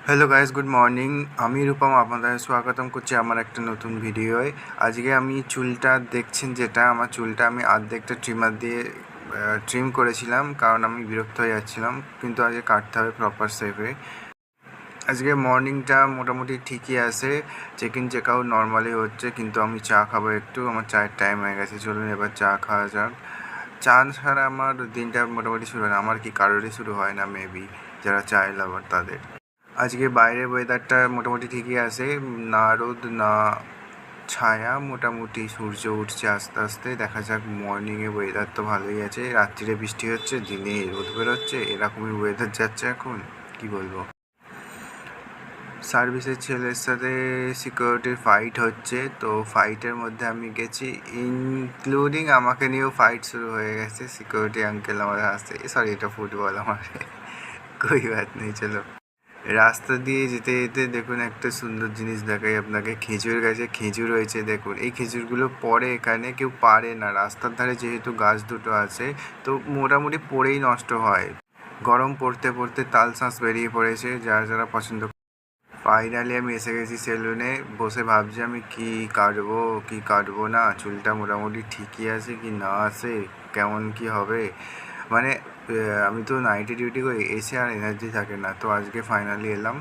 Hello guys, good morning. আমি রূপম, আপনাদের স্বাগতম করছি আমার একটা নতুন ভিডিওয়। আজকে আমি চুলটা দেখছেন, যেটা আমার চুলটা আমি অর্ধেকটা ট্রিমার দিয়ে ট্রিম করেছিলাম, কারণ আমি বিরক্ত হয়ে যাচ্ছিলাম, কিন্তু আজকে কাটতে হবে প্রপার শেপে। আজকে মর্নিংটা মোটামুটি ঠিকই আছে, check in check out normally হচ্ছে, কিন্তু আমি চা খাবো একটু, আমার চায়ের টাইম হয়ে গেছে। চলুন এবার চা খাওয়া যাক। চা ছাড়া আমার দিনটা মোটামুটি শুরু হয় না, আমার কি কারোরই শুরু হয় না, মেবি যারা চায় লাভার তাদের। আজকে বাইরের ওয়েদারটা মোটামুটি ঠিকই আছে, না রোদ না ছায়া, মোটামুটি সূর্য উঠছে আস্তে আস্তে। দেখা যাক, মর্নিংয়ে ওয়েদার তো ভালোই আছে, রাত্রিরে বৃষ্টি হচ্ছে, দিনে রোদ বেরোচ্ছে, এরকমই ওয়েদার যাচ্ছে এখন, কি বলবো। সার্ভিসের ছেলের সাথে সিকিউরিটির ফাইট হচ্ছে, তো ফাইটের মধ্যে আমি গেছি, ইনক্লুডিং আমাকে নিয়েও ফাইট শুরু হয়ে গেছে। সিকিউরিটি আঙ্কেল আমাদের আসতে, সরি এটা ফুটবল আমার কোই বাত নেই, চলো। রাস্তা দিয়ে যেতে যেতে দেখুন একটা সুন্দর জিনিস দেখাই আপনাকে। খেজুর গাছে খেজুর হয়েছে, দেখুন এই খেজুরগুলো পড়ে এখানে, কেউ পারে না। রাস্তার ধারে যেহেতু গাছ দুটো আছে, তো মোটামুটি পড়েই নষ্ট হয়। গরম পড়তে পড়তে তালশাঁস বেরিয়ে পড়েছে, যারা যারা পছন্দ। ফাইনালি আমি এসে গেছি সেলুনে, বসে ভাবছি আমি কি কাটবো কি কাটবো না। চুলটা মোটামুটি ঠিকই আছে কি না আছে, কেমন কি হবে, মানে আমি তো নাইটে ডিউটি করি, এসে আর এনার্জি থাকে না, তো আজকে ফাইনালি এলাম।